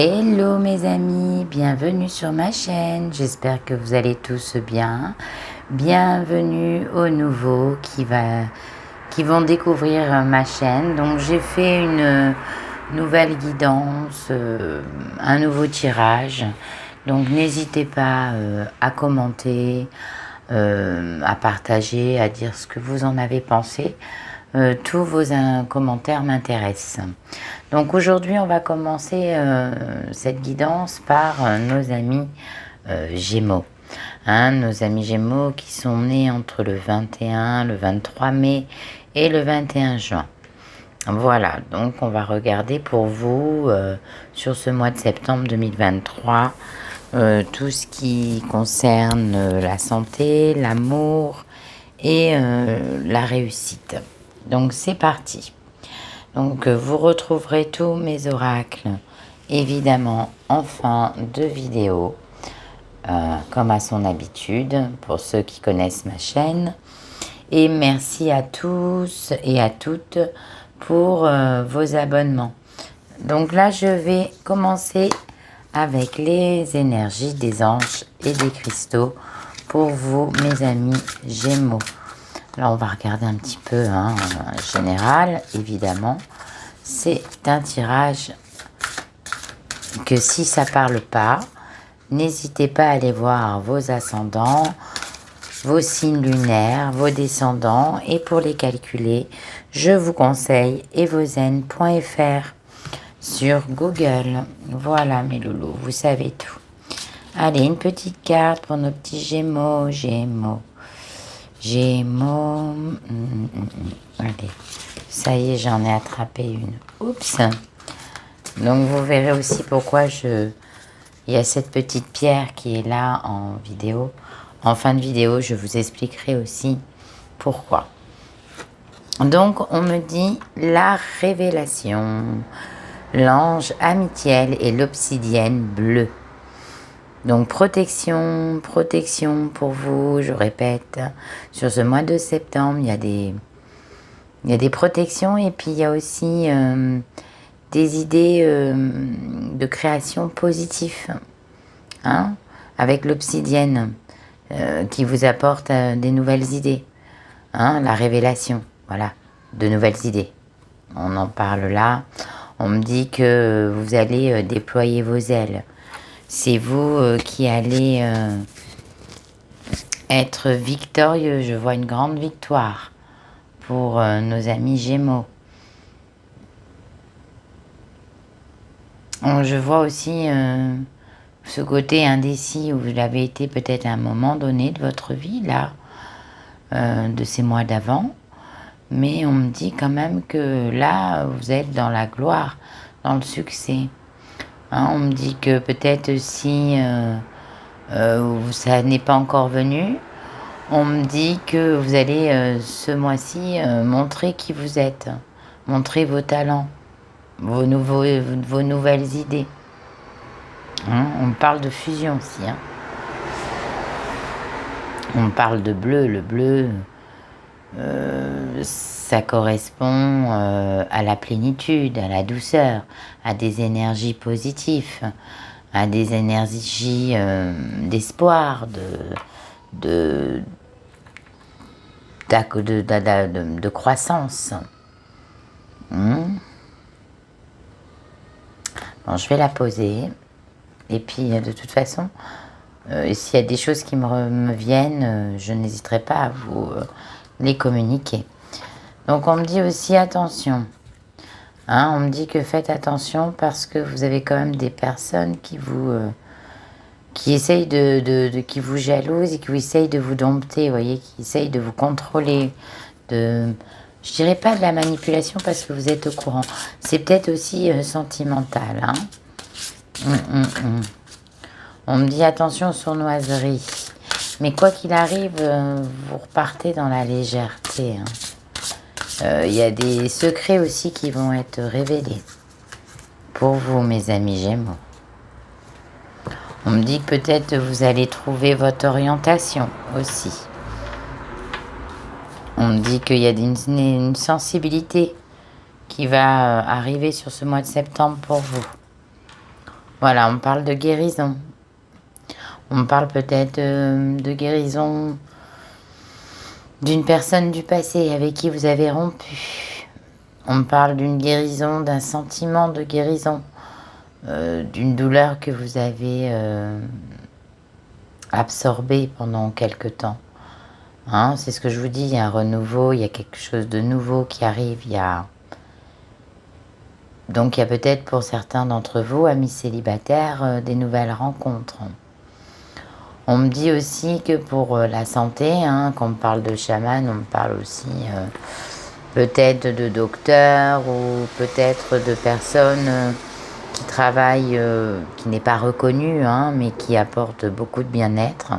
Hello mes amis, bienvenue sur ma chaîne, j'espère que vous allez tous bien. Bienvenue aux nouveaux qui vont découvrir ma chaîne. Donc j'ai fait une nouvelle guidance, un nouveau tirage. Donc n'hésitez pas à commenter, à partager, à dire ce que vous en avez pensé. Tous vos commentaires m'intéressent. Donc aujourd'hui, on va commencer cette guidance par nos amis Gémeaux. Nos amis Gémeaux qui sont nés entre le 21, le 23 mai et le 21 juin. Voilà, donc on va regarder pour vous sur ce mois de septembre 2023 tout ce qui concerne la santé, l'amour et la réussite. Donc c'est parti. Donc vous retrouverez tous mes oracles évidemment en fin de vidéo comme à son habitude pour ceux qui connaissent ma chaîne. Et merci à tous et à toutes pour vos abonnements. Donc là je vais commencer avec les énergies des anges et des cristaux pour vous mes amis Gémeaux. Là, on va regarder un petit peu en général, évidemment. C'est un tirage que si ça ne parle pas, n'hésitez pas à aller voir vos ascendants, vos signes lunaires, vos descendants. Et pour les calculer, je vous conseille evozen.fr sur Google. Voilà mes loulous, vous savez tout. Allez, une petite carte pour nos petits Gémeaux, Gémeaux, allez, ça y est, j'en ai attrapé une. Oups. Donc vous verrez aussi pourquoi il y a cette petite pierre qui est là en vidéo. En fin de vidéo, je vous expliquerai aussi pourquoi. Donc on me dit la révélation, l'ange Amitiel et l'obsidienne bleue. Donc protection pour vous, je répète, sur ce mois de septembre, il y a des protections et puis il y a aussi des idées de création positive, avec l'obsidienne qui vous apporte des nouvelles idées, la révélation, voilà, de nouvelles idées. On en parle là, on me dit que vous allez déployer vos ailes. C'est vous qui allez être victorieux. Je vois une grande victoire pour nos amis Gémeaux. Je vois aussi ce côté indécis où vous l'avez été peut-être à un moment donné de votre vie, là, de ces mois d'avant. Mais on me dit quand même que là, vous êtes dans la gloire, dans le succès. On me dit que peut-être si ça n'est pas encore venu, on me dit que vous allez ce mois-ci montrer qui vous êtes, montrer vos talents, vos nouvelles idées. On parle de fusion aussi. On parle de bleu. Le bleu, ça correspond à la plénitude, à la douceur, à des énergies positives, à des énergies d'espoir, de croissance. Bon, je vais la poser. Et puis, de toute façon, s'il y a des choses qui me viennent, je n'hésiterai pas à vous les communiquer. Donc, on me dit aussi attention. On me dit que faites attention parce que vous avez quand même des personnes qui essayent qui vous jalousent et qui essayent de vous dompter, vous voyez, qui essayent de vous contrôler, je dirais pas de la manipulation parce que vous êtes au courant. C'est peut-être aussi sentimental. On me dit attention aux sournoiseries. Mais quoi qu'il arrive, vous repartez dans la légèreté. Il y a des secrets aussi qui vont être révélés pour vous, mes amis Gémeaux. On me dit que peut-être vous allez trouver votre orientation aussi. On me dit qu'il y a une sensibilité qui va arriver sur ce mois de septembre pour vous. Voilà, on parle de guérison. On parle peut-être de guérison d'une personne du passé avec qui vous avez rompu. On parle d'une guérison, d'un sentiment de guérison, d'une douleur que vous avez absorbée pendant quelque temps. Hein, c'est ce que je vous dis, il y a un renouveau, il y a quelque chose de nouveau qui arrive, Donc il y a peut-être pour certains d'entre vous, amis célibataires, des nouvelles rencontres. On me dit aussi que pour la santé, hein, quand on parle de chaman, on me parle aussi peut-être de docteurs ou peut-être de personnes qui travaillent, qui n'est pas reconnue, hein, mais qui apportent beaucoup de bien-être.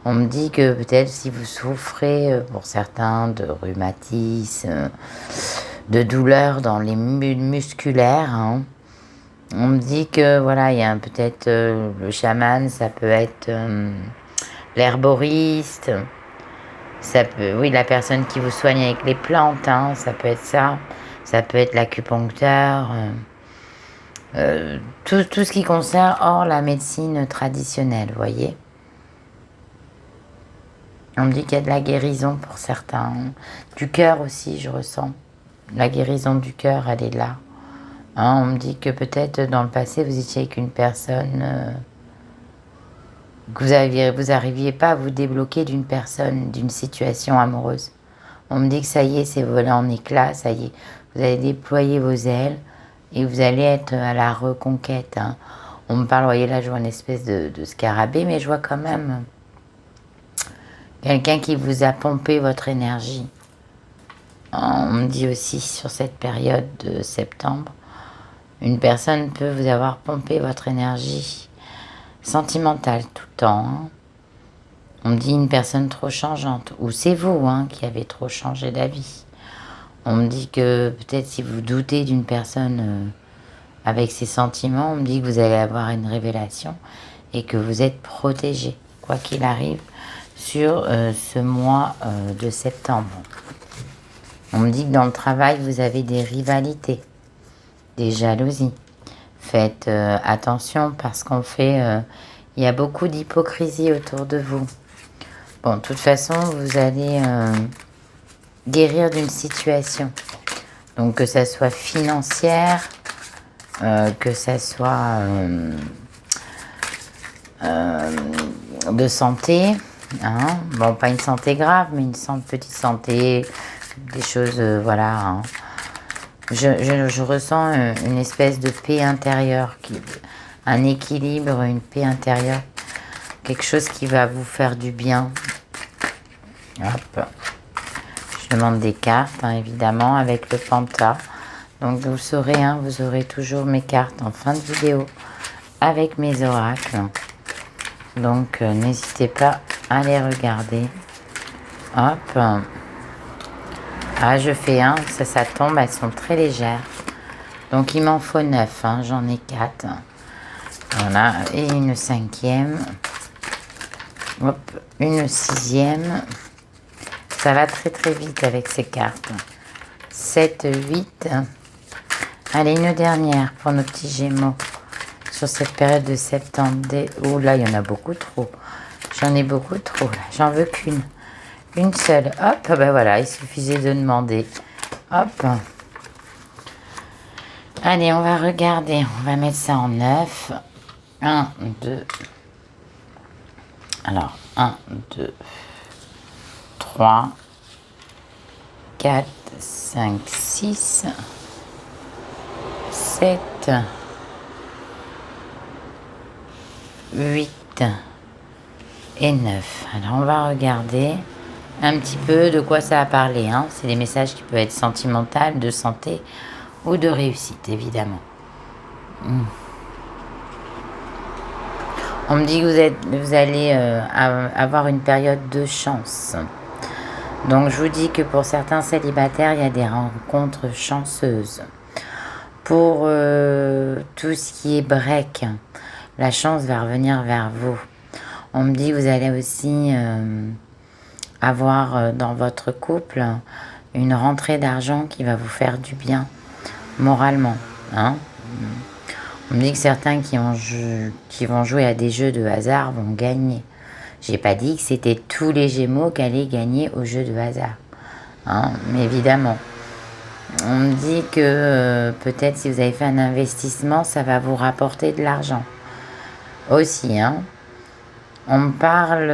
On me dit que peut-être si vous souffrez, pour certains, de rhumatisme, de douleurs dans les musculaires, hein, on me dit que voilà, il y a peut-être le chaman, ça peut être l'herboriste, ça peut, oui, la personne qui vous soigne avec les plantes, hein, ça peut être ça. Ça peut être l'acupuncteur, tout ce qui concerne hors la médecine traditionnelle, vous voyez. On me dit qu'il y a de la guérison pour certains. Du cœur aussi, je ressens. La guérison du cœur, elle est là. Hein, on me dit que peut-être dans le passé, vous étiez avec une personne, que vous n'arriviez pas à vous débloquer d'une personne, d'une situation amoureuse. On me dit que ça y est, c'est volé en éclats, ça y est. Vous allez déployer vos ailes et vous allez être à la reconquête. Hein. On me parle, vous voyez là, je vois une espèce de scarabée, mais je vois quand même quelqu'un qui vous a pompé votre énergie. On me dit aussi sur cette période de septembre, une personne peut vous avoir pompé votre énergie sentimentale tout le temps. Hein. On me dit une personne trop changeante, ou c'est vous hein, qui avez trop changé d'avis. On me dit que peut-être si vous doutez d'une personne avec ses sentiments, on me dit que vous allez avoir une révélation et que vous êtes protégé, quoi qu'il arrive, sur ce mois de septembre. On me dit que dans le travail, vous avez des rivalités, des jalousies. Faites attention parce qu'on fait... il y a beaucoup d'hypocrisie autour de vous. Bon, de toute façon, vous allez guérir d'une situation. Donc, que ça soit financière, que ça soit de santé. Hein. Bon, pas une santé grave, mais une petite santé, des choses, voilà. Hein. Je ressens une espèce de paix intérieure, un équilibre, une paix intérieure, quelque chose qui va vous faire du bien. Hop. Je demande des cartes, hein, évidemment, avec le panta. Donc vous saurez, hein, vous aurez toujours mes cartes en fin de vidéo avec mes oracles. Donc n'hésitez pas à les regarder. Hop. Ah, je fais un, ça tombe, elles sont très légères. Donc il m'en faut 9, hein, j'en ai 4. Voilà, et une 5e. Hop, une 6e. Ça va très très vite avec ces cartes. 7, 8. Allez, une dernière pour nos petits gémeaux. Sur cette période de septembre. Oh là, il y en a beaucoup trop. J'en ai beaucoup trop là. J'en veux qu'une. Une seule. Hop, ben voilà, il suffisait de demander. Hop. Allez, on va regarder. On va mettre ça en 9. 1, 2. Alors, 1, 2, 3, 4, 5, 6, 7, 8 et 9. Alors, on va regarder un petit peu de quoi ça a parlé. Hein. C'est des messages qui peuvent être sentimentaux, de santé ou de réussite, évidemment. On me dit que vous allez avoir une période de chance. Donc, je vous dis que pour certains célibataires, il y a des rencontres chanceuses. Pour tout ce qui est break, la chance va revenir vers vous. On me dit que vous allez aussi avoir dans votre couple une rentrée d'argent qui va vous faire du bien, moralement. Hein. On me dit que certains qui vont jouer à des jeux de hasard vont gagner. J'ai pas dit que c'était tous les Gémeaux qui allaient gagner au jeu de hasard. Hein, mais évidemment. On me dit que peut-être si vous avez fait un investissement, ça va vous rapporter de l'argent. Aussi, hein. On me parle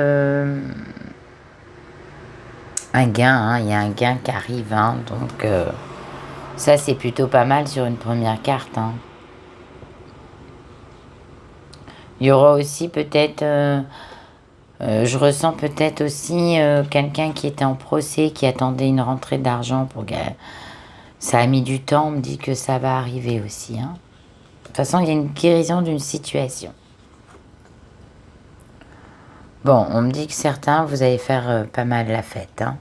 un gain, hein, il y a un gain qui arrive, hein, donc ça c'est plutôt pas mal sur une première carte. Hein. Il y aura aussi peut-être, je ressens peut-être aussi quelqu'un qui était en procès, qui attendait une rentrée d'argent pour ça a mis du temps, on me dit que ça va arriver aussi. Hein. De toute façon, il y a une guérison d'une situation. Bon, on me dit que certains, vous allez faire pas mal la fête. Hein.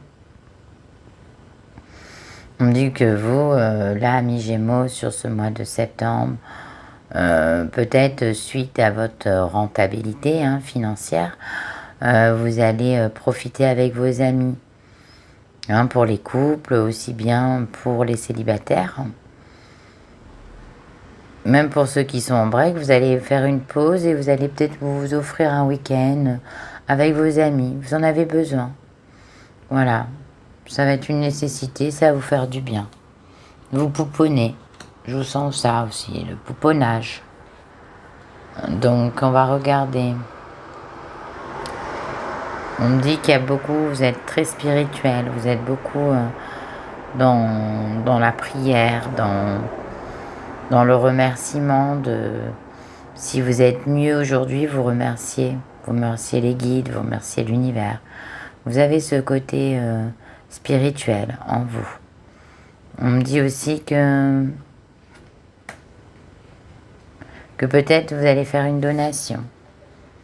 On me dit que vous, là, mi-Gémeaux, sur ce mois de septembre, peut-être suite à votre rentabilité hein, financière, vous allez profiter avec vos amis. Hein, pour les couples, aussi bien pour les célibataires. Même pour ceux qui sont en break, vous allez faire une pause et vous allez peut-être vous offrir un week-end avec vos amis. Vous en avez besoin. Voilà. Ça va être une nécessité, ça va vous faire du bien. Vous pouponnez. Je vous sens ça aussi, le pouponnage. Donc, on va regarder. On me dit qu'il y a beaucoup, vous êtes très spirituel, vous êtes beaucoup dans la prière, dans le remerciement de... Si vous êtes mieux aujourd'hui, vous remerciez les guides, vous remerciez l'univers. Vous avez ce côté spirituel en vous. On me dit aussi que peut-être vous allez faire une donation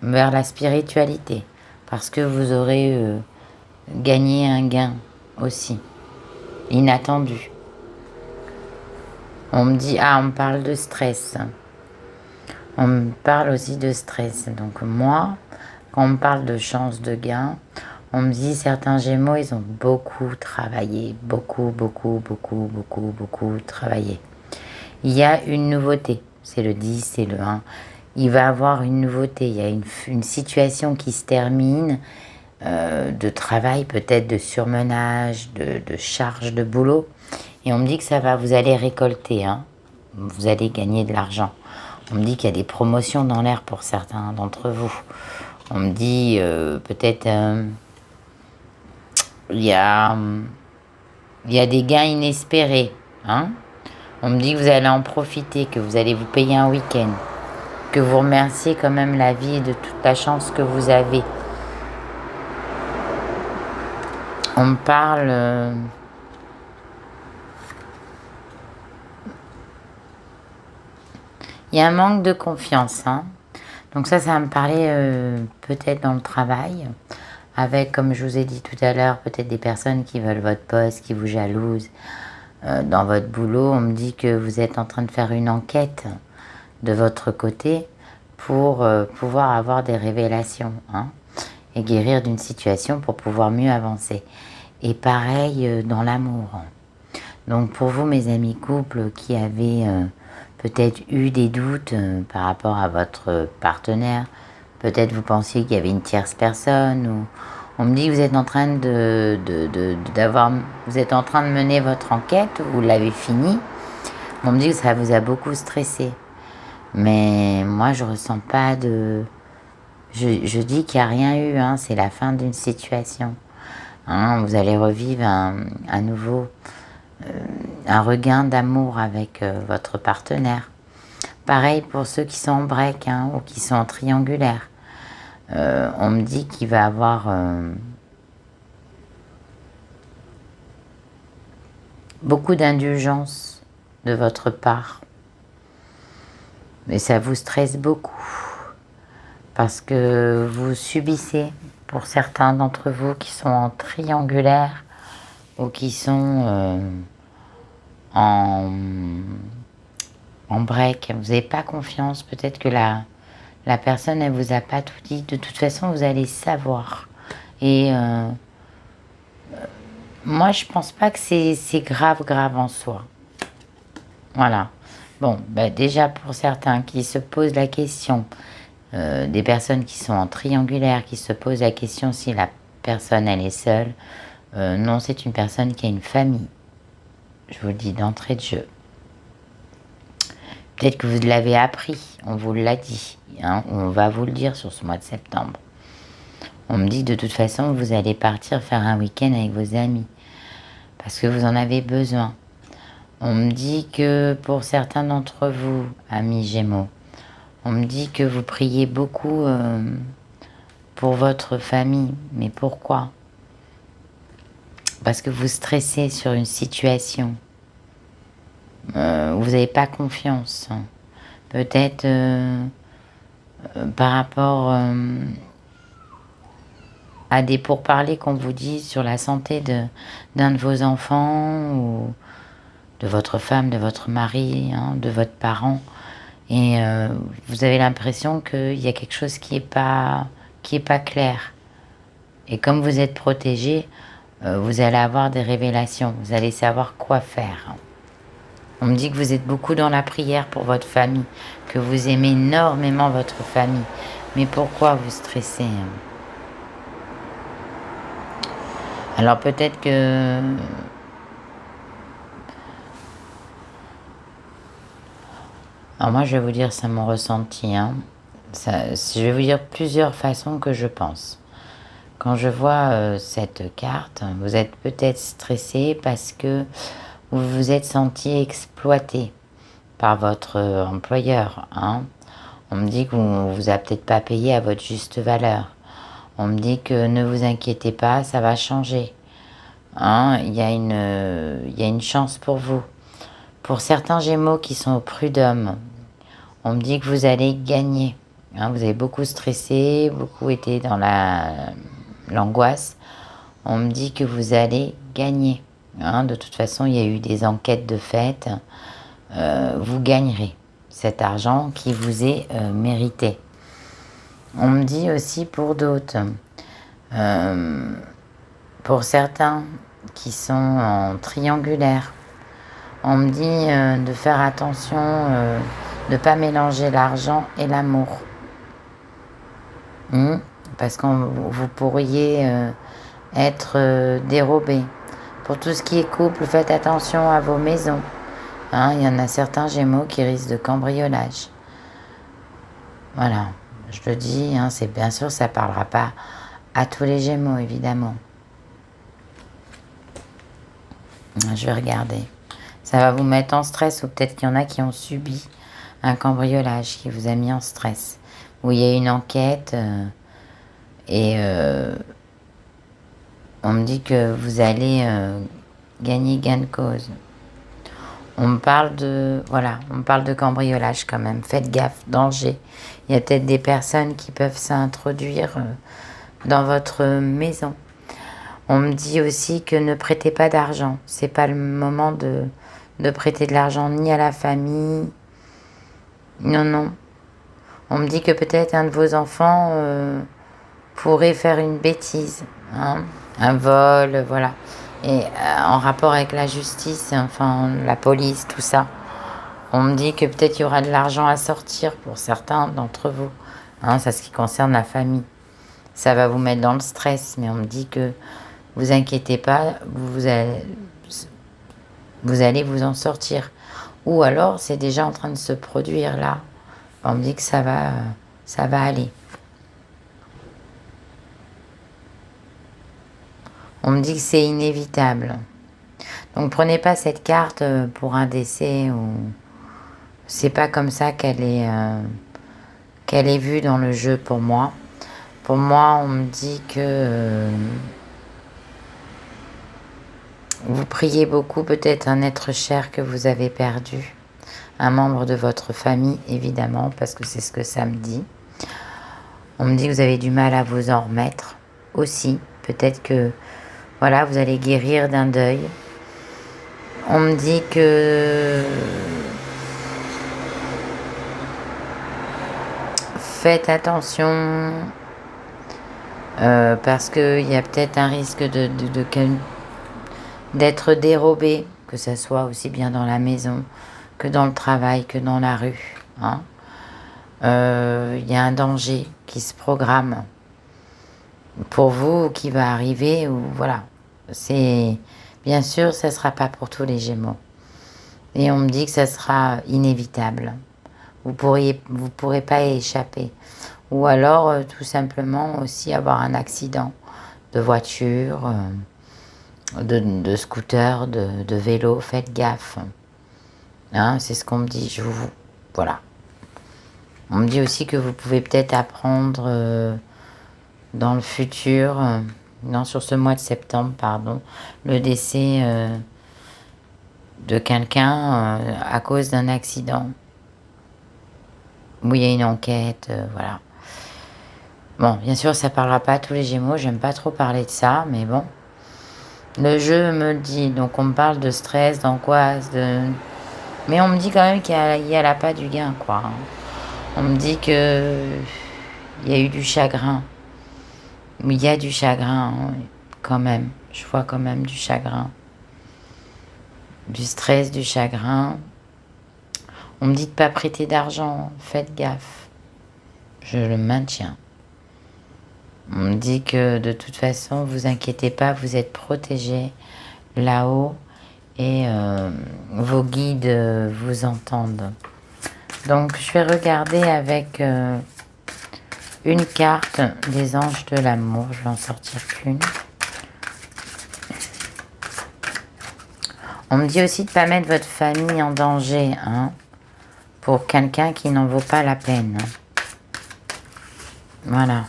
vers la spiritualité. Parce que vous aurez gagné un gain aussi, inattendu. On me dit, on me parle de stress. On me parle aussi de stress. Donc moi, quand on me parle de chance de gain, on me dit certains Gémeaux, ils ont beaucoup travaillé. Beaucoup travaillé. Il y a une nouveauté. C'est le 10, c'est le 1. Il va avoir une nouveauté, il y a une situation qui se termine, de travail, peut-être de surmenage, de charge de boulot. Et on me dit que ça va, vous allez récolter, hein. Vous allez gagner de l'argent. On me dit qu'il y a des promotions dans l'air pour certains d'entre vous. On me dit peut-être il y a des gains inespérés. Hein. On me dit que vous allez en profiter, que vous allez vous payer un week-end. Que vous remerciez quand même la vie de toute la chance que vous avez. On me parle... Il y a un manque de confiance. Hein. Donc ça va me parler peut-être dans le travail. Avec, comme je vous ai dit tout à l'heure, peut-être des personnes qui veulent votre poste, qui vous jalousent. Dans votre boulot, on me dit que vous êtes en train de faire une enquête de votre côté pour pouvoir avoir des révélations hein, et guérir d'une situation pour pouvoir mieux avancer. Et pareil dans l'amour. Donc pour vous, mes amis couples qui avaient peut-être eu des doutes par rapport à votre partenaire, peut-être vous pensiez qu'il y avait une tierce personne, ou on me dit que vous êtes en train vous êtes en train de mener votre enquête, vous l'avez fini. On me dit que ça vous a beaucoup stressé. Mais moi, je ressens pas de... Je dis qu'il n'y a rien eu, hein, c'est la fin d'une situation. Hein, vous allez revivre à nouveau un regain d'amour avec votre partenaire. Pareil pour ceux qui sont en break hein, ou qui sont en triangulaire. On me dit qu'il va avoir beaucoup d'indulgence de votre part. Mais ça vous stresse beaucoup parce que vous subissez, pour certains d'entre vous qui sont en triangulaire ou qui sont en break, vous n'avez pas confiance, peut-être que la personne, elle vous a pas tout dit, de toute façon, vous allez savoir. Et moi, je pense pas que c'est grave en soi. Voilà. Bon, bah déjà pour certains qui se posent la question, des personnes qui sont en triangulaire, qui se posent la question si la personne elle est seule, non, c'est une personne qui a une famille. Je vous le dis d'entrée de jeu. Peut-être que vous l'avez appris, on vous l'a dit, hein, on va vous le dire sur ce mois de septembre. On me dit que de toute façon, vous allez partir faire un week-end avec vos amis, parce que vous en avez besoin. On me dit que pour certains d'entre vous, amis Gémeaux, on me dit que vous priez beaucoup pour votre famille. Mais pourquoi? Parce que vous stressez sur une situation. Vous n'avez pas confiance. Peut-être par rapport à des pourparlers qu'on vous dit sur la santé d'un de vos enfants ou de votre femme, de votre mari, hein, de votre parent. Et vous avez l'impression qu'il y a quelque chose qui est pas clair. Et comme vous êtes protégé, vous allez avoir des révélations. Vous allez savoir quoi faire. On me dit que vous êtes beaucoup dans la prière pour votre famille, que vous aimez énormément votre famille. Mais pourquoi vous stressez? Alors peut-être que... Alors moi je vais vous dire, c'est mon ressenti. Hein. Je vais vous dire plusieurs façons que je pense. Quand je vois cette carte, vous êtes peut-être stressé parce que vous vous êtes senti exploité par votre employeur. Hein. On me dit que vous vous a peut-être pas payé à votre juste valeur. On me dit que ne vous inquiétez pas, ça va changer. Hein, il y a une chance pour vous. Pour certains Gémeaux qui sont au prud'homme, on me dit que vous allez gagner. Hein, vous avez beaucoup stressé, beaucoup été dans l'angoisse. On me dit que vous allez gagner. Hein, de toute façon, il y a eu des enquêtes de fait. Vous gagnerez cet argent qui vous est mérité. On me dit aussi pour d'autres, pour certains qui sont en triangulaire, on me dit de faire attention, de ne pas mélanger l'argent et l'amour. Parce que vous pourriez être dérobé. Pour tout ce qui est couple, faites attention à vos maisons. Hein, il y en a certains Gémeaux qui risquent de cambriolage. Voilà, je le dis, hein, c'est bien sûr, ça ne parlera pas à tous les Gémeaux, évidemment. Je vais regarder. Ça va vous mettre en stress, ou peut-être qu'il y en a qui ont subi un cambriolage qui vous a mis en stress. Où il y a une enquête et on me dit que vous allez gagner gain de cause. On me parle de cambriolage quand même. Faites gaffe, danger. Il y a peut-être des personnes qui peuvent s'introduire dans votre maison. On me dit aussi que ne prêtez pas d'argent. C'est pas le moment de prêter de l'argent ni à la famille. Non. On me dit que peut-être un de vos enfants pourrait faire une bêtise, hein, un vol, voilà. Et en rapport avec la justice, enfin la police, tout ça. On me dit que peut-être il y aura de l'argent à sortir pour certains d'entre vous. Hein, c'est ce qui concerne la famille. Ça va vous mettre dans le stress, mais on me dit que vous inquiétez pas, vous allez vous en sortir. Ou alors c'est déjà en train de se produire là. On me dit que ça va aller. On me dit que c'est inévitable. Donc prenez pas cette carte pour un décès ou c'est pas comme ça qu'elle est vue dans le jeu pour moi. Pour moi, on me dit que vous priez beaucoup peut-être un être cher que vous avez perdu. Un membre de votre famille, évidemment, parce que c'est ce que ça me dit. On me dit que vous avez du mal à vous en remettre aussi. Peut-être que voilà, vous allez guérir d'un deuil. On me dit que faites attention parce qu'il y a peut-être un risque d'être dérobé, que ça soit aussi bien dans la maison que dans le travail, que dans la rue. Hein. Y a un danger qui se programme pour vous, qui va arriver, ou voilà. C'est bien sûr, ça ne sera pas pour tous les Gémeaux. Et on me dit que ça sera inévitable. Vous pourrez pas y échapper. Ou alors, tout simplement aussi avoir un accident de voiture, de scooter, de vélo. Faites gaffe. Hein, c'est ce qu'on me dit. Voilà. On me dit aussi que vous pouvez peut-être apprendre dans le futur, non, sur ce mois de septembre, pardon, le décès de quelqu'un à cause d'un accident. Où il y a une enquête, voilà. Bon, bien sûr, ça ne parlera pas à tous les Gémeaux, j'aime pas trop parler de ça, mais bon. Le jeu me le dit, donc on me parle de stress, d'angoisse, mais on me dit quand même qu'il y a l'appât du gain, quoi. On me dit que il y a eu du chagrin. Il y a du chagrin, hein, quand même. Je vois quand même du chagrin. Du stress, du chagrin. On me dit de ne pas prêter d'argent. Faites gaffe. Je le maintiens. On me dit que de toute façon, vous inquiétez pas, vous êtes protégés là-haut et vos guides vous entendent. Donc, je vais regarder avec une carte des anges de l'amour. Je vais en sortir qu'une. On me dit aussi de ne pas mettre votre famille en danger, hein, pour quelqu'un qui n'en vaut pas la peine. Voilà.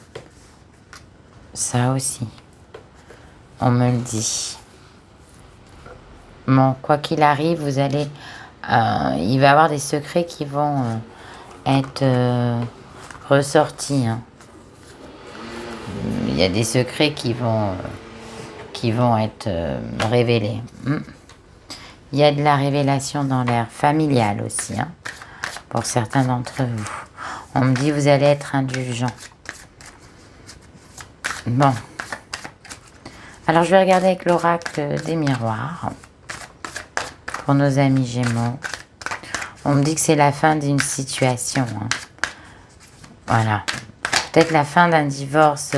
Ça aussi. On me le dit. Bon, quoi qu'il arrive, vous allez... il va y avoir des secrets qui vont être ressortis. Hein. Il y a des secrets qui vont être révélés. Il y a de la révélation dans l'air familial aussi, hein, pour certains d'entre vous. On me dit vous allez être indulgent. Bon. Alors je vais regarder avec l'oracle des miroirs pour nos amis Gémeaux. On me dit que c'est la fin d'une situation. Hein. Voilà. Peut-être la fin d'un divorce.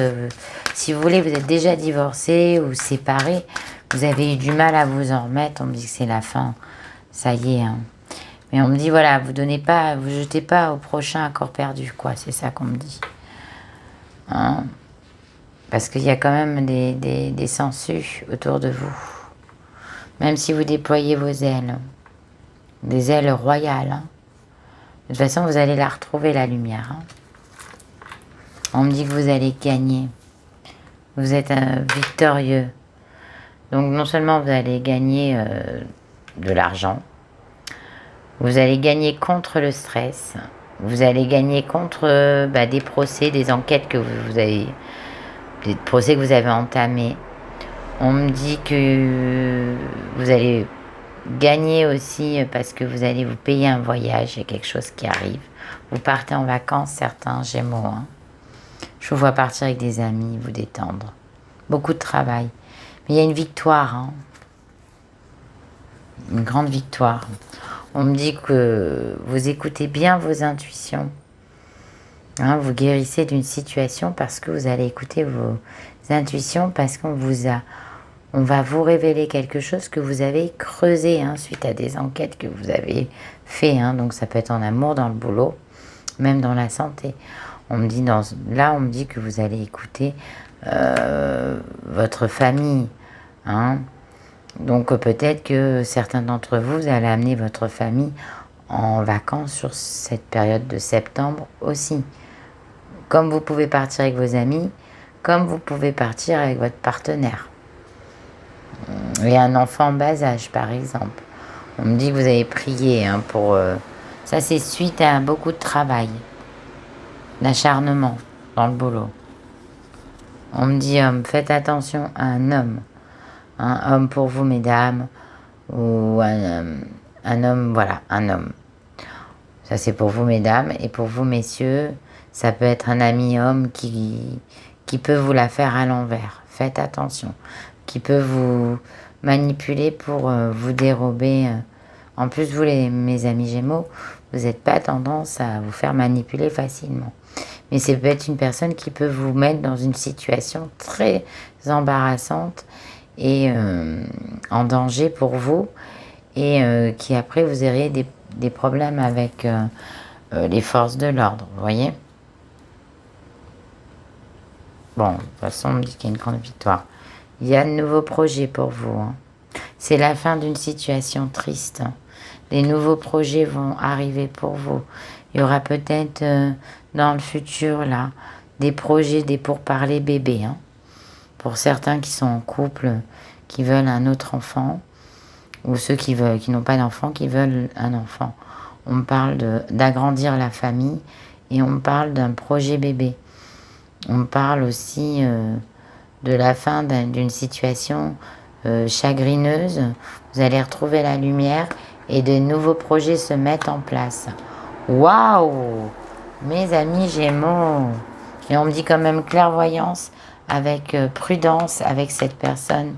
Si vous voulez, vous êtes déjà divorcé ou séparé. Vous avez eu du mal à vous en remettre. On me dit que c'est la fin. Ça y est. Hein. Mais on me dit, voilà, vous jetez pas au prochain à corps perdu, quoi. C'est ça qu'on me dit. Hein? Parce qu'il y a quand même des sangsues autour de vous. Même si vous déployez vos ailes. Des ailes royales. Hein. De toute façon, vous allez la retrouver, la lumière. Hein. On me dit que vous allez gagner. Vous êtes victorieux. Donc, non seulement vous allez gagner de l'argent, vous allez gagner contre le stress, vous allez gagner contre des procès, des enquêtes que vous avez, des procès que vous avez entamés. On me dit que vous allez gagner aussi parce que vous allez vous payer un voyage, il y a quelque chose qui arrive. Vous partez en vacances, certains Gémeaux. Hein. Je vous vois partir avec des amis, vous détendre. Beaucoup de travail. Mais il y a une victoire. Hein. Une grande victoire. On me dit que vous écoutez bien vos intuitions. Hein, vous guérissez d'une situation parce que vous allez écouter vos intuitions, parce qu'on va vous révéler quelque chose que vous avez creusé hein, suite à des enquêtes que vous avez fait. Hein, donc ça peut être en amour, dans le boulot, même dans la santé. On me dit là, on me dit que vous allez écouter votre famille. Hein. Donc peut-être que certains d'entre vous, vous allez amener votre famille en vacances sur cette période de septembre aussi. Comme vous pouvez partir avec vos amis, comme vous pouvez partir avec votre partenaire. Et un enfant en bas âge, par exemple. On me dit que vous avez prié hein, pour... ça, c'est suite à beaucoup de travail, d'acharnement dans le boulot. On me dit, faites attention à un homme. Un homme pour vous, mesdames, ou un homme, voilà, un homme. Ça, c'est pour vous, mesdames. Et pour vous, messieurs, ça peut être un ami homme qui peut vous la faire à l'envers. Faites attention. Qui peut vous manipuler pour vous dérober En plus, vous, mes amis Gémeaux, vous n'êtes pas tendance à vous faire manipuler facilement. Mais c'est peut-être une personne qui peut vous mettre dans une situation très embarrassante et en danger pour vous. Et qui après, vous auriez des problèmes avec les forces de l'ordre, vous voyez. Bon, de toute façon, on me dit qu'il y a une grande victoire. Il y a de nouveaux projets pour vous. Hein. C'est la fin d'une situation triste. Les nouveaux projets vont arriver pour vous. Il y aura peut-être dans le futur, là, des projets, des pourparlers bébés. Hein. Pour certains qui sont en couple, qui veulent un autre enfant, ou ceux qui n'ont pas d'enfant, qui veulent un enfant. On me parle d'agrandir la famille et on me parle d'un projet bébé. On me parle aussi de la fin d'une situation chagrineuse. Vous allez retrouver la lumière et de nouveaux projets se mettent en place. Waouh! Mes amis Gémeaux! Et on me dit quand même clairvoyance, avec prudence, avec cette personne,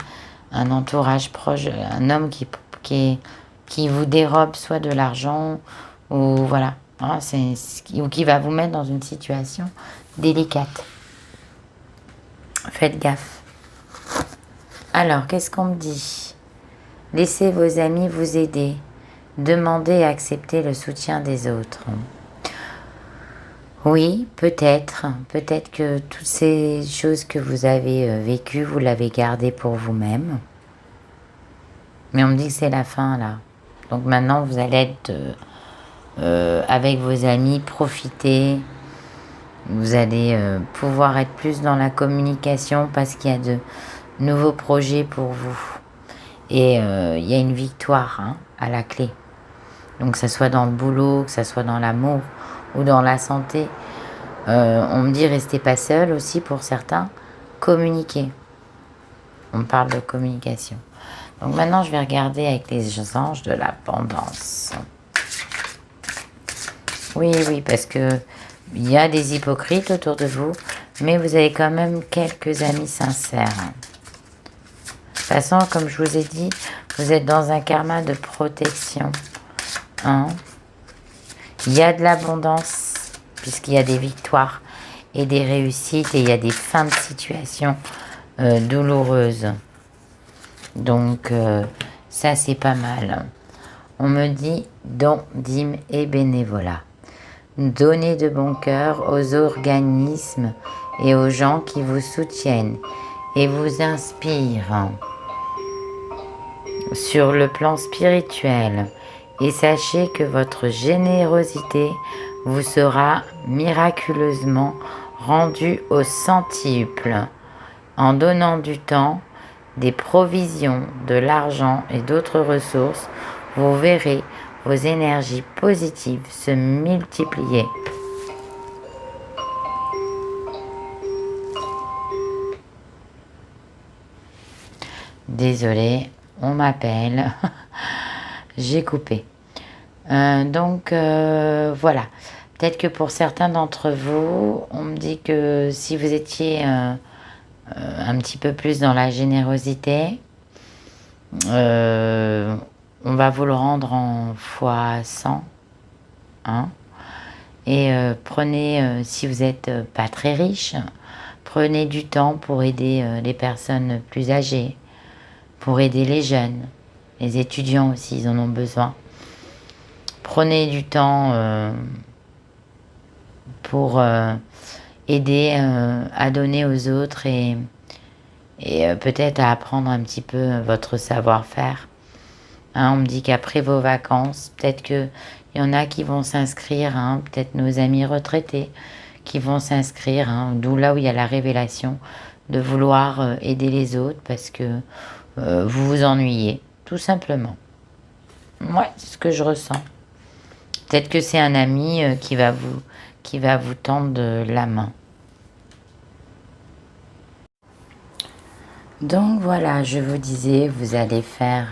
un entourage proche, un homme qui vous dérobe soit de l'argent, ou voilà, hein, ou qui va vous mettre dans une situation délicate. Faites gaffe. Alors, qu'est-ce qu'on me dit? Laissez vos amis vous aider. Demandez et acceptez le soutien des autres. Oui, peut-être. Peut-être que toutes ces choses que vous avez vécues, vous l'avez gardées pour vous-même. Mais on me dit que c'est la fin, là. Donc maintenant, vous allez être avec vos amis, profiter. Vous allez pouvoir être plus dans la communication parce qu'il y a de nouveaux projets pour vous. Et il y a une victoire hein, à la clé. Donc que ce soit dans le boulot, que ce soit dans l'amour ou dans la santé. On me dit restez pas seul aussi pour certains. Communiquer. On parle de communication. Donc maintenant je vais regarder avec les anges de l'abondance. Oui, oui, parce que il y a des hypocrites autour de vous, mais vous avez quand même quelques amis sincères. De toute façon, comme je vous ai dit, vous êtes dans un karma de protection. Hein. Il y a de l'abondance, puisqu'il y a des victoires et des réussites, et il y a des fins de situation douloureuses. Donc, ça, c'est pas mal. On me dit don, dîme et bénévolat. Donnez de bon cœur aux organismes et aux gens qui vous soutiennent et vous inspirent sur le plan spirituel. Et sachez que votre générosité vous sera miraculeusement rendue au centuple. En donnant du temps, des provisions, de l'argent et d'autres ressources, vous verrez vos énergies positives se multiplier. Désolée, on m'appelle. J'ai coupé. Donc, voilà. Peut-être que pour certains d'entre vous, on me dit que si vous étiez un petit peu plus dans la générosité, on va vous le rendre en fois 100. Hein. Et prenez, si vous n'êtes pas très riche, prenez du temps pour aider les personnes plus âgées, pour aider les jeunes, les étudiants aussi, ils en ont besoin. Prenez du temps pour aider à donner aux autres et peut-être à apprendre un petit peu votre savoir-faire. Hein, on me dit qu'après vos vacances, peut-être qu'il y en a qui vont s'inscrire, hein, peut-être nos amis retraités qui vont s'inscrire, hein, d'où là où il y a la révélation de vouloir aider les autres parce que vous vous ennuyez, tout simplement. Ouais, c'est ce que je ressens. Peut-être que c'est un ami qui va vous tendre la main. Donc voilà, je vous disais, vous allez faire,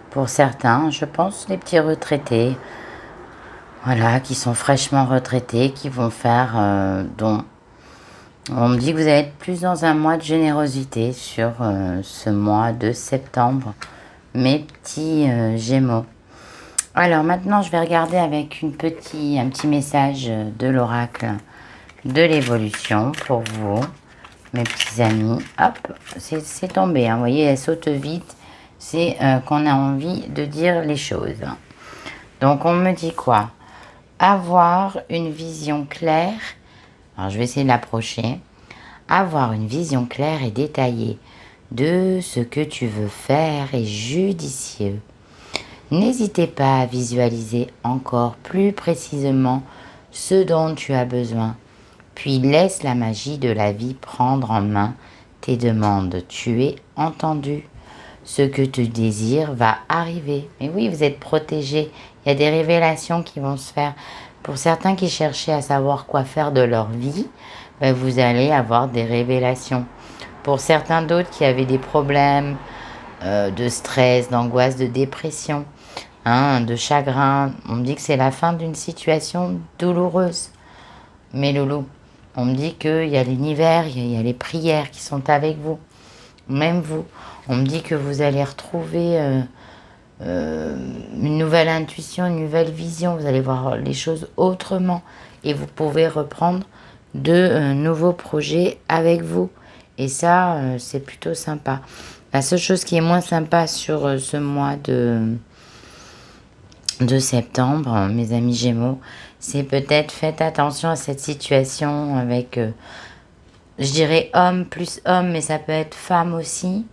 pour certains, je pense, les petits retraités, voilà, qui sont fraîchement retraités, qui vont faire don. On me dit que vous allez être plus dans un mois de générosité sur ce mois de septembre, mes petits Gémeaux. Alors maintenant, je vais regarder avec un petit message de l'oracle de l'évolution pour vous, mes petits amis. Hop, c'est tombé, hein. Vous voyez, elle saute vite. C'est qu'on a envie de dire les choses. Donc, on me dit quoi? Avoir une vision claire. Alors, je vais essayer de l'approcher. Avoir une vision claire et détaillée de ce que tu veux faire est judicieux. N'hésitez pas à visualiser encore plus précisément ce dont tu as besoin, puis laisse la magie de la vie prendre en main tes demandes. Tu es entendu. Ce que tu désires va arriver. Mais oui, vous êtes protégé. Il y a des révélations qui vont se faire. Pour certains qui cherchaient à savoir quoi faire de leur vie, ben vous allez avoir des révélations. Pour certains d'autres qui avaient des problèmes de stress, d'angoisse, de dépression, hein, de chagrin, on me dit que c'est la fin d'une situation douloureuse. Mais Loulou, on me dit qu'il y a l'univers, il y a les prières qui sont avec vous. Même vous. On me dit que vous allez retrouver une nouvelle intuition, une nouvelle vision. Vous allez voir les choses autrement. Et vous pouvez reprendre de nouveaux projets avec vous. Et ça, c'est plutôt sympa. La seule chose qui est moins sympa sur ce mois de septembre, mes amis Gémeaux, c'est peut-être faites attention à cette situation avec, je dirais homme plus homme, mais ça peut être femme aussi.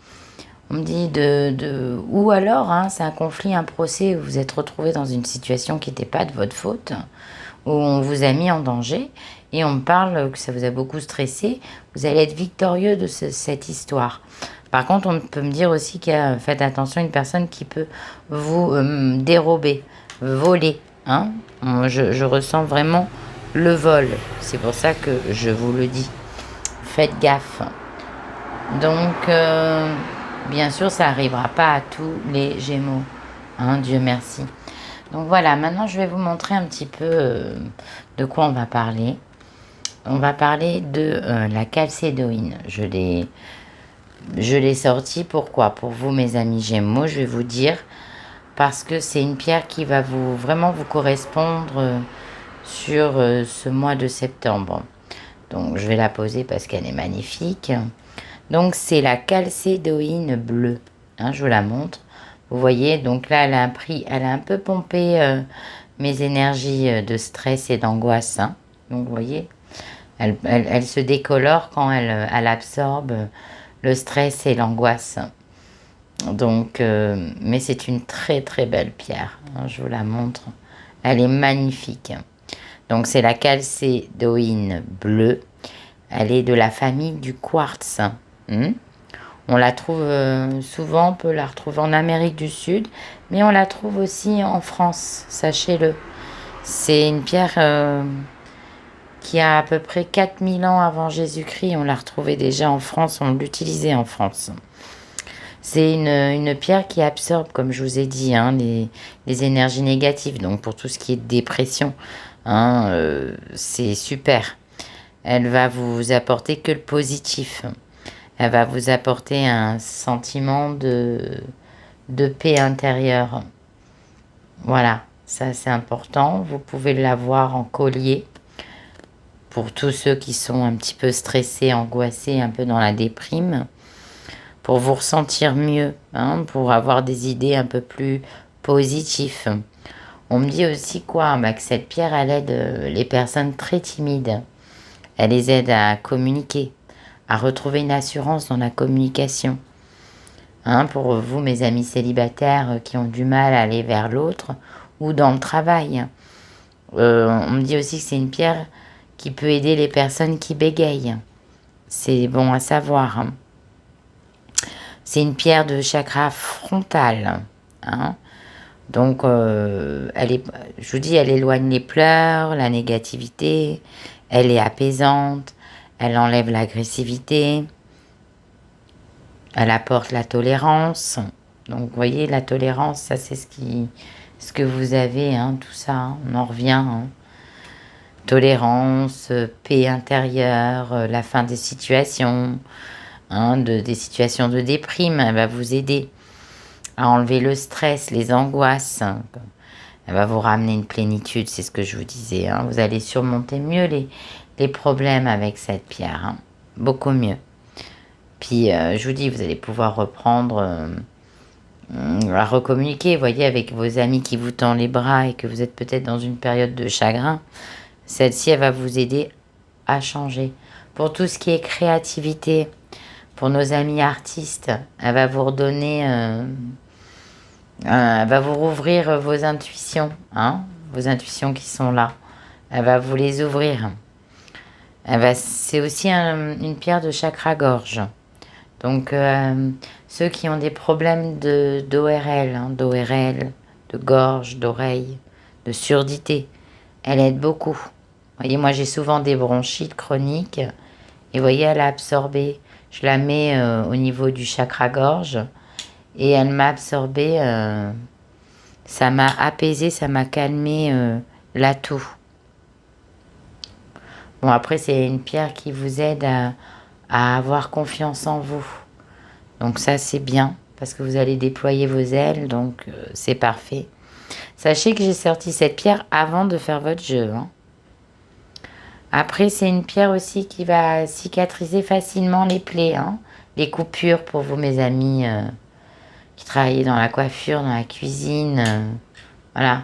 On me dit ou alors, hein, c'est un conflit, un procès où vous êtes retrouvé dans une situation qui n'était pas de votre faute, où on vous a mis en danger, et on me parle que ça vous a beaucoup stressé. Vous allez être victorieux de cette histoire. Par contre, on peut me dire aussi qu'il y a, faites attention, une personne qui peut vous dérober, voler. Hein. Je ressens vraiment le vol. C'est pour ça que je vous le dis. Faites gaffe. Donc, bien sûr, ça n'arrivera pas à tous les Gémeaux. Hein, Dieu merci. Donc voilà, maintenant je vais vous montrer un petit peu de quoi on va parler. On va parler de la calcédoïne. Je l'ai sortie, pourquoi? Pour vous, mes amis Gémeaux, je vais vous dire, parce que c'est une pierre qui va vraiment vous correspondre sur ce mois de septembre. Donc je vais la poser parce qu'elle est magnifique. Donc c'est la calcédoïne bleue. Hein, je vous la montre. Vous voyez, donc là elle a un peu pompé mes énergies de stress et d'angoisse. Hein. Donc vous voyez, elle se décolore quand elle absorbe le stress et l'angoisse. Donc, mais c'est une très très belle pierre. Hein, je vous la montre. Elle est magnifique. Donc c'est la calcédoïne bleue. Elle est de la famille du quartz. On la trouve souvent, on peut la retrouver en Amérique du Sud, mais on la trouve aussi en France, sachez-le. C'est une pierre qui a à peu près 4000 ans avant Jésus-Christ. On l'a retrouvée déjà en France, on l'utilisait en France. C'est une pierre qui absorbe, comme je vous ai dit, hein, les énergies négatives. Donc pour tout ce qui est dépression, hein, c'est super. Elle va vous apporter que le positif. Elle va vous apporter un sentiment de paix intérieure. Voilà, ça c'est important. Vous pouvez l'avoir en collier. Pour tous ceux qui sont un petit peu stressés, angoissés, un peu dans la déprime. Pour vous ressentir mieux, hein, pour avoir des idées un peu plus positives. On me dit aussi quoi? Que cette pierre, elle aide les personnes très timides. Elle les aide à communiquer, à retrouver une assurance dans la communication. Hein, pour vous, mes amis célibataires qui ont du mal à aller vers l'autre ou dans le travail. On me dit aussi que c'est une pierre qui peut aider les personnes qui bégayent. C'est bon à savoir. Hein. C'est une pierre de chakra frontal. Hein. Donc, je vous dis, elle éloigne les pleurs, la négativité. Elle est apaisante. Elle enlève l'agressivité. Elle apporte la tolérance. Donc, vous voyez, la tolérance, ça, c'est ce que vous avez, hein, tout ça. Hein, on en revient. Hein. Tolérance, paix intérieure, la fin des situations. Hein, des situations de déprime, elle va vous aider à enlever le stress, les angoisses. Elle va vous ramener une plénitude, c'est ce que je vous disais. Hein. Vous allez surmonter mieux les problèmes avec cette pierre. Hein. Beaucoup mieux. Puis, je vous dis, vous allez pouvoir reprendre, à recommuniquer, vous voyez, avec vos amis qui vous tendent les bras et que vous êtes peut-être dans une période de chagrin. Celle-ci, elle va vous aider à changer. Pour tout ce qui est créativité, pour nos amis artistes, elle va vous redonner, elle va vous rouvrir vos intuitions, hein, vos intuitions qui sont là. Elle va vous les ouvrir. C'est aussi une pierre de chakra-gorge. Donc, ceux qui ont des problèmes d'ORL, hein, d'ORL, de gorge, d'oreille, de surdité, elle aide beaucoup. Vous voyez, moi j'ai souvent des bronchites chroniques. Et vous voyez, elle a absorbé. Je la mets au niveau du chakra-gorge. Et elle m'a absorbé. Ça m'a apaisé, ça m'a calmé l'atout. Bon, après, c'est une pierre qui vous aide à avoir confiance en vous. Donc ça, c'est bien, parce que vous allez déployer vos ailes, donc c'est parfait. Sachez que j'ai sorti cette pierre avant de faire votre jeu. Hein. Après, c'est une pierre aussi qui va cicatriser facilement les plaies, hein, les coupures pour vous, mes amis, qui travaillent dans la coiffure, dans la cuisine, voilà.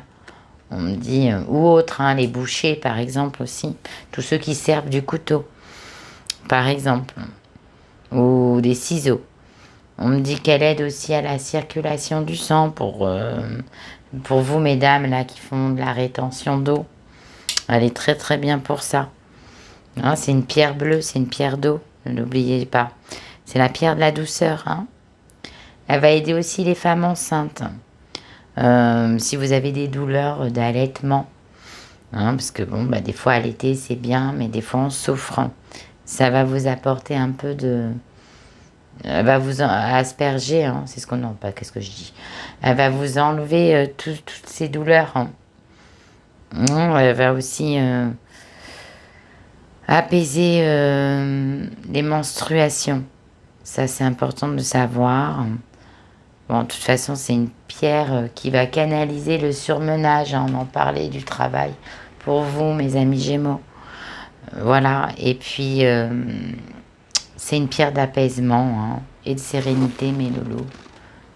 On me dit, ou autres, hein, les bouchers par exemple aussi, tous ceux qui servent du couteau, par exemple, ou des ciseaux. On me dit qu'elle aide aussi à la circulation du sang pour vous, mesdames, là, qui font de la rétention d'eau. Elle est très très bien pour ça. Hein, c'est une pierre bleue, c'est une pierre d'eau, ne l'oubliez pas. C'est la pierre de la douceur. Hein. Elle va aider aussi les femmes enceintes. Si vous avez des douleurs d'allaitement, hein, parce que bon, bah, des fois allaiter c'est bien, mais des fois on souffre. Ça va vous apporter un peu de... Elle va vous asperger, hein, c'est ce qu'on... Non, pas qu'est-ce que je dis. Elle va vous enlever toutes ces douleurs. Hein. Elle va aussi apaiser les menstruations. Ça, c'est important de le savoir. Bon, de toute façon, c'est une pierre qui va canaliser le surmenage. Hein, on en parlait du travail pour vous, mes amis Gémeaux. Voilà. Et puis, c'est une pierre d'apaisement hein, et de sérénité, mes loulous.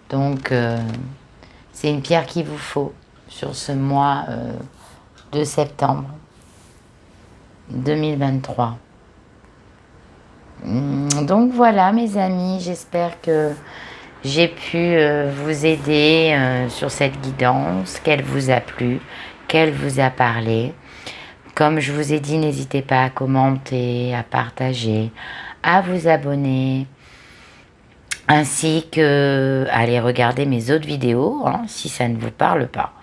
Donc, c'est une pierre qu'il vous faut sur ce mois de septembre 2023. Donc, voilà, mes amis. J'espère que j'ai pu vous aider sur cette guidance, qu'elle vous a plu, qu'elle vous a parlé. Comme je vous ai dit, n'hésitez pas à commenter, à partager, à vous abonner, ainsi que à aller regarder mes autres vidéos, hein, si ça ne vous parle pas.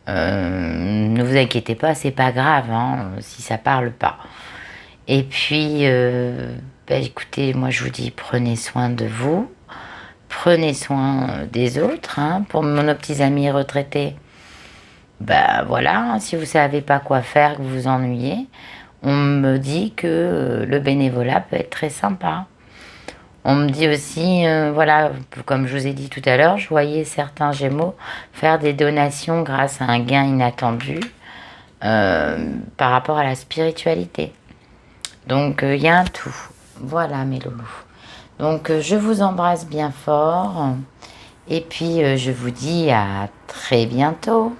Ne vous inquiétez pas, c'est pas grave, hein, si ça parle pas. Et puis, écoutez, moi je vous dis, prenez soin de vous. Prenez soin des autres. Hein. Pour nos petits amis retraités, ben voilà, hein, si vous ne savez pas quoi faire, que vous vous ennuyez, on me dit que le bénévolat peut être très sympa. On me dit aussi, voilà, comme je vous ai dit tout à l'heure, je voyais certains Gémeaux faire des donations grâce à un gain inattendu par rapport à la spiritualité. Donc, il y a un tout. Voilà, mes loulous. Donc, je vous embrasse bien fort. Et puis, je vous dis à très bientôt.